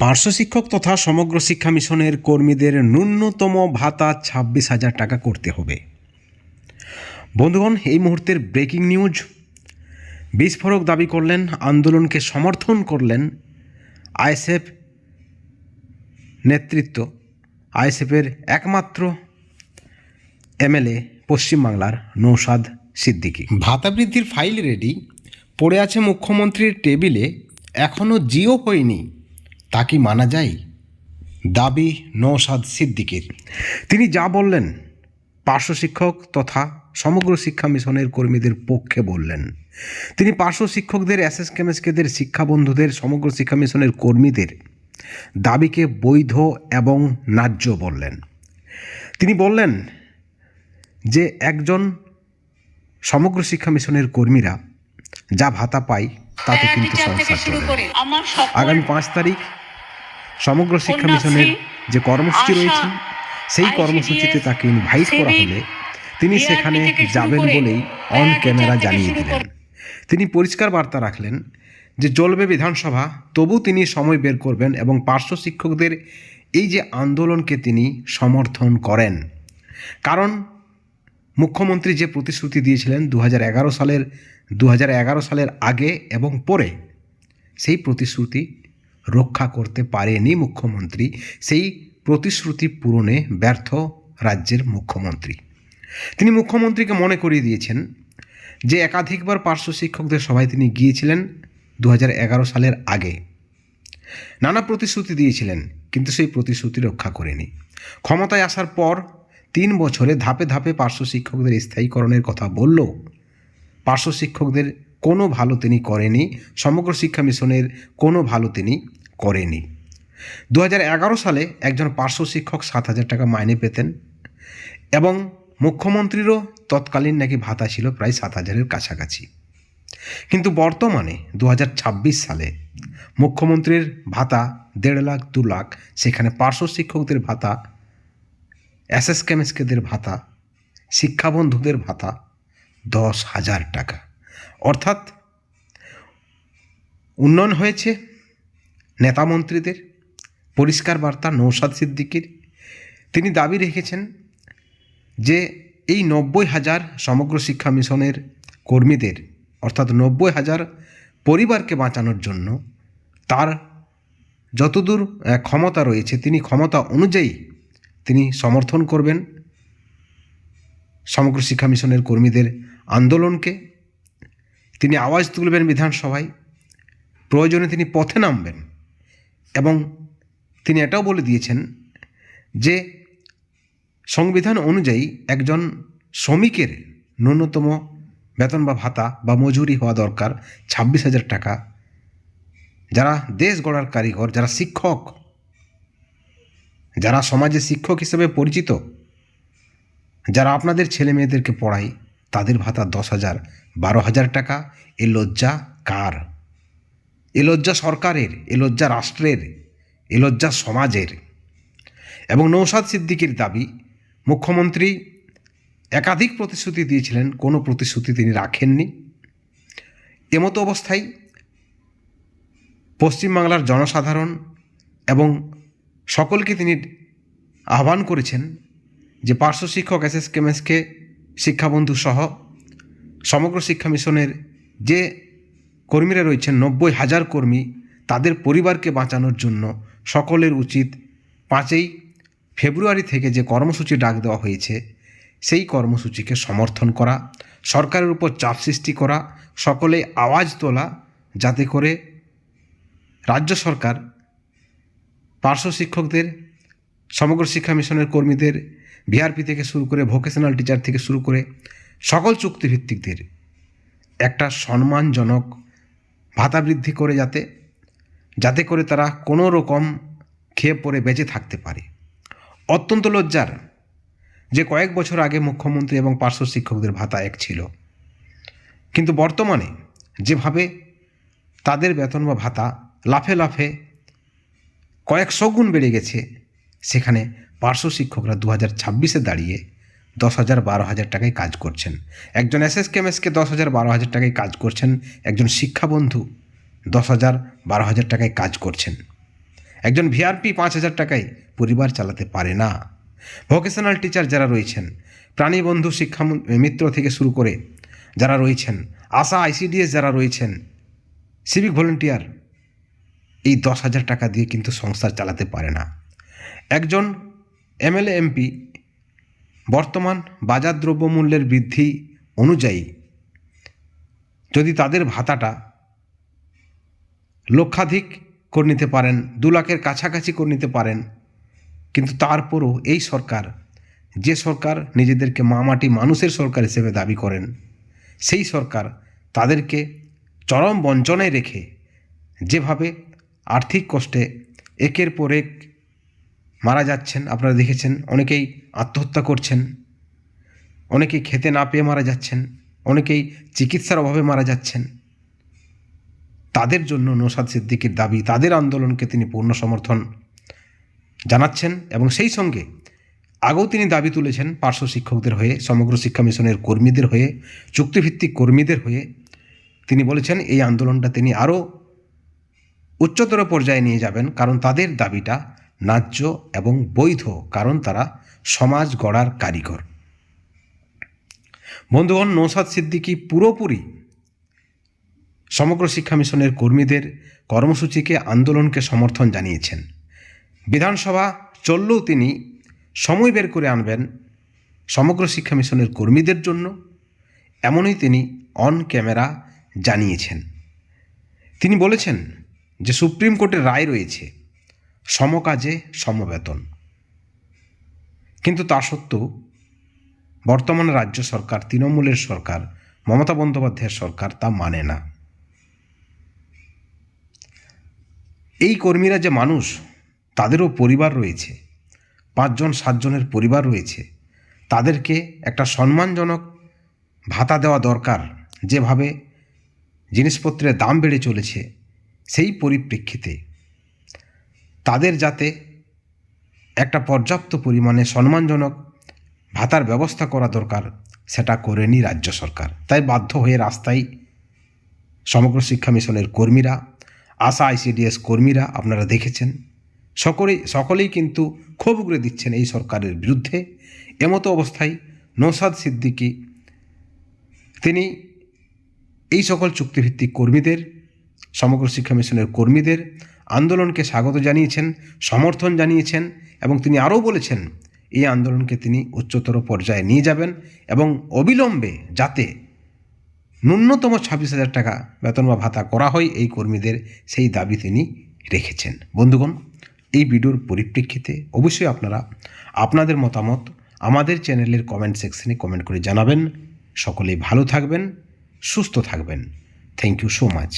পার্শ্ব শিক্ষক তথা সমগ্র শিক্ষা মিশনের কর্মীদের ন্যূনতম ভাতা 26,000 টাকা করতে হবে। বন্ধুগণ, এই মুহূর্তের ব্রেকিং নিউজ। বিস্ফোরক দাবি করলেন, আন্দোলনকে সমর্থন করলেন আইএসএফ নেতৃত্ব, আইএসএফের একমাত্র এমএলএ পশ্চিমবাংলার নৌশাদ সিদ্দিকী। ভাতা বৃদ্ধির ফাইল রেডি পড়ে আছে মুখ্যমন্ত্রীর টেবিলে, এখনও জিও হয়নি, তা কি মানা যায়? দাবি নৌশাদ সিদ্দিকীর। তিনি যা বললেন পার্শ্ব শিক্ষক তথা সমগ্র শিক্ষা মিশনের কর্মীদের পক্ষে বললেন। তিনি পার্শ্ব শিক্ষকদের, এসএসকেএমএসকেদের, শিক্ষাবন্ধুদের, সমগ্র শিক্ষা মিশনের কর্মীদের দাবিকে বৈধ এবং ন্যায্য বললেন। তিনি বললেন যে একজন সমগ্র শিক্ষা মিশনের কর্মীরা যা ভাতা পায় তাতে কিন্তু সংসার চলে। আগামী 5 তারিখ সমগ্র শিক্ষা মিশনের যে কর্মসূচি রয়েছে, সেই কর্মসূচিতে তাকে ইনভাইট করা হলে তিনি সেখানে যাবেন বলেই অন ক্যামেরা জানিয়ে দিলেন। তিনি পরিষ্কার বার্তা রাখলেন যে চলবে বিধানসভা, তবু তিনি সময় বের করবেন এবং পার্শ্ব শিক্ষকদের এই যে আন্দোলনকে তিনি সমর্থন করেন। কারণ মুখ্যমন্ত্রী যে প্রতিশ্রুতি দিয়েছিলেন 2011 সালের আগে এবং পরে, সেই প্রতিশ্রুতি রক্ষা করতে পারেনি মুখ্যমন্ত্রী। সেই প্রতিশ্রুতি পূরণে ব্যর্থ রাজ্যের মুখ্যমন্ত্রী। তিনি মুখ্যমন্ত্রীকে মনে করিয়ে দিয়েছেন যে একাধিকবার পার্শ্ব শিক্ষকদের সভায় তিনি গিয়েছিলেন 2011 সালের আগে, নানা প্রতিশ্রুতি দিয়েছিলেন, কিন্তু সেই প্রতিশ্রুতি রক্ষা করেনি। ক্ষমতায় আসার পর 3 বছরে ধাপে ধাপে পার্শ্ব শিক্ষকদের স্থায়ীকরণের কথা বললেও পার্শ্ব শিক্ষকদের কোনো ভালো তিনি করেনি, সমগ্র শিক্ষা মিশনের কোনো ভালো তিনি করেনি। 2011 সালে একজন পার্শ্ব শিক্ষক 7,000 টাকা মাইনে পেতেন এবং মুখ্যমন্ত্রীরও তৎকালীন নাকি ভাতা ছিল প্রায় 7,000-এর কাছাকাছি। কিন্তু বর্তমানে 2026 সালে মুখ্যমন্ত্রীর ভাতা 1.5 লাখ 2 লাখ, সেখানে পার্শ্ব শিক্ষকদের ভাতা, এসএসকেএমএসকেদের ভাতা, শিক্ষাবন্ধুদের ভাতা 10,000 টাকা। অর্থাৎ উন্নয়ন হয়েছে নেতা মন্ত্রীদের। পরিষ্কার বার্তা নৌশাদ সিদ্দিকীর। তিনি দাবি রেখেছেন যে এই 90,000 সমগ্র শিক্ষা মিশনের কর্মীদের, অর্থাৎ 90,000 পরিবারকে বাঁচানোর জন্য তার যতদূর ক্ষমতা রয়েছে তিনি ক্ষমতা অনুযায়ী তিনি সমর্থন করবেন সমগ্র শিক্ষা মিশনের কর্মীদের আন্দোলনকে। তিনি আওয়াজ তুলবেন বিধানসভায়, প্রয়োজনে তিনি পথে নামবেন এবং তিনি এটাও বলে দিয়েছেন যে সংবিধান অনুযায়ী একজন শ্রমিকের ন্যূনতম বেতন বা ভাতা বা মজুরি হওয়া দরকার 26,000 টাকা। যারা দেশ গড়ার কারিগর, যারা শিক্ষক, যারা সমাজে শিক্ষক হিসেবে পরিচিত, যারা আপনাদের ছেলে মেয়েদেরকে পড়ায়, তাদের ভাতা 10,000, 12,000 টাকা। এ লজ্জা কার? এ লজ্জা সরকারের, এ লজ্জা রাষ্ট্রের, এ লজ্জা সমাজের। এবং নৌশাদ সিদ্দিকীর দাবি, মুখ্যমন্ত্রী একাধিক প্রতিশ্রুতি দিয়েছিলেন, কোনো প্রতিশ্রুতি তিনি রাখেননি। এমতো অবস্থায় পশ্চিমবাংলার জনসাধারণ এবং সকলকে তিনি আহ্বান করেছেন যে পার্শ্ব শিক্ষক, এসএসকেএমএসকে, শিক্ষাবন্ধু সহ সমগ্র শিক্ষা মিশনের যে কর্মীরা রয়েছেন 90,000 কর্মী, তাদের পরিবারকে বাঁচানোর জন্য সকলের উচিত 5ই ফেব্রুয়ারি থেকে যে কর্মসূচি ডাক দেওয়া হয়েছে সেই কর্মসূচিকে সমর্থন করা, সরকারের উপর চাপ সৃষ্টি করা, সকলে আওয়াজ তোলা, যাতে করে রাজ্য সরকার পার্শ্ব শিক্ষকদের, সমগ্র শিক্ষা মিশনের কর্মীদের, ভিআরপি থেকে শুরু করে ভোকেশনাল টিচার থেকে শুরু করে সকল চুক্তিভিত্তিকদের একটা সম্মানজনক ভাতা বৃদ্ধি করে, যাতে করে তারা কোনো রকম খেয়ে পড়ে বেঁচে থাকতে পারে। অত্যন্ত লজ্জার যে কয়েক বছর আগে মুখ্যমন্ত্রী এবং পার্শ্ব শিক্ষকদের ভাতা এক ছিল, কিন্তু বর্তমানে যেভাবে তাদের বেতন বা ভাতা লাফে লাফে কয়েকশো গুণ বেড়ে গেছে, সেখানে পার্শ্ব শিক্ষকরা 2026-এ দাঁড়িয়ে 10,000, 12,000 টাকায় কাজ করছেন। একজন এসএসকেএমএসকে 10,000, 12,000 টাকায় কাজ করছেন। একজন শিক্ষাবন্ধু 10,000, 12,000 টাকায় কাজ করছেন। একজন ভিআরপি 5,000 টাকায় পরিবার চালাতে পারে না। ভোকেশনাল টিচার যারা রয়েছেন, প্রাণীবন্ধু শিক্ষা মিত্র থেকে শুরু করে যারা রয়েছেন, আশা আইসিডিএস যারা রয়েছেন, সিভিক ভলেন্টিয়ার, এই 10,000 টাকা দিয়ে কিন্তু সংসার চালাতে পারে না। একজন এমএলএ এমপি বর্তমান বাজার দ্রব্যমূল্যের বৃদ্ধি অনুযায়ী যদি তাদের ভাতাটা লক্ষাধিক করে নিতে পারেন, 2 লাখের কাছাকাছি করে নিতে পারেন, কিন্তু তারপরও এই সরকার, যে সরকার নিজেদেরকে মামাটি মানুষের সরকার হিসেবে দাবি করেন, সেই সরকার তাদেরকে চরম বঞ্চনায় রেখে যেভাবে আর্থিক কষ্টে একের পর এক মারা যাচ্ছেন, আপনারা দেখেছেন, অনেকেই আত্মহত্যা করছেন, অনেকেই খেতে না পেয়ে মারা যাচ্ছেন, অনেকেই চিকিৎসার অভাবে মারা যাচ্ছেন। তাদের জন্য নওশাদ সিদ্দিকীর দাবি, তাদের আন্দোলনকে তিনি পূর্ণ সমর্থন জানাচ্ছেন এবং সেই সঙ্গে আগেও তিনি দাবি তুলেছেন পার্শ্ব শিক্ষকদের হয়ে, সমগ্র শিক্ষা মিশনের কর্মীদের হয়ে, চুক্তিভিত্তিক কর্মীদের হয়ে। তিনি বলেছেন এই আন্দোলনটা তিনি আরও উচ্চতর পর্যায়ে নিয়ে যাবেন, কারণ তাদের দাবিটা ন্যায্য এবং বৈধ, কারণ তারা সমাজ গড়ার কারিগর। বন্ধুগণ, নওশাদ সিদ্দিকী পুরোপুরি সমগ্র শিক্ষা মিশনের কর্মীদের কর্মসূচিকে, আন্দোলনকে সমর্থন জানিয়েছেন। বিধানসভা চললেও তিনি সময় বের করে আনবেন সমগ্র শিক্ষা মিশনের কর্মীদের জন্য, এমনই তিনি অন ক্যামেরা জানিয়েছেন। তিনি বলেছেন যে সুপ্রিম কোর্টের রায় রয়েছে সমকাজে সমবেতন, কিন্তু তা সত্ত্বেও বর্তমান রাজ্য সরকার, তৃণমূলের সরকার, মমতা বন্দ্যোপাধ্যায়ের সরকার তা মানে না। এই কর্মীরা যে মানুষ, তাদেরও পরিবার রয়েছে, 5-7 জনের পরিবার রয়েছে, তাদেরকে একটা সম্মানজনক ভাতা দেওয়া দরকার। যেভাবে জিনিসপত্রের দাম বেড়ে চলেছে, সেই পরিপ্রেক্ষিতে তাদের যাতে একটা পর্যাপ্ত পরিমাণে সম্মানজনক ভাতার ব্যবস্থা করা দরকার, সেটা করেনি রাজ্য সরকার। তাই বাধ্য হয়ে রাস্তায় সমগ্র শিক্ষা মিশনের কর্মীরা, আশা আইসিডিএস কর্মীরা, আপনারা দেখেছেন, সকলেই কিন্তু ক্ষোভ উগরে দিচ্ছেন এই সরকারের বিরুদ্ধে। এমতো অবস্থায় নওশাদ সিদ্দিকী তিনি এই সকল চুক্তিভিত্তিক কর্মীদের, সমগ্র শিক্ষা মিশনের কর্মীদের আন্দোলনকে স্বাগত জানিয়েছেন, সমর্থন জানিয়েছেন এবং তিনি আরও বলেছেন এই আন্দোলনকে তিনি উচ্চতর পর্যায়ে নিয়ে যাবেন এবং অবিলম্বে যাতে ন্যূনতম 26,000 টাকা বেতন বা ভাতা করা হয় এই কর্মীদের, সেই দাবি তিনি রেখেছেন। বন্ধুগণ, এই ভিডিওর পরিপ্রেক্ষিতে অবশ্যই আপনারা আপনাদের মতামত আমাদের চ্যানেলের কমেন্ট সেকশনে কমেন্ট করে জানাবেন। সকলেই ভালো থাকবেন, সুস্থ থাকবেন। Thank you so much.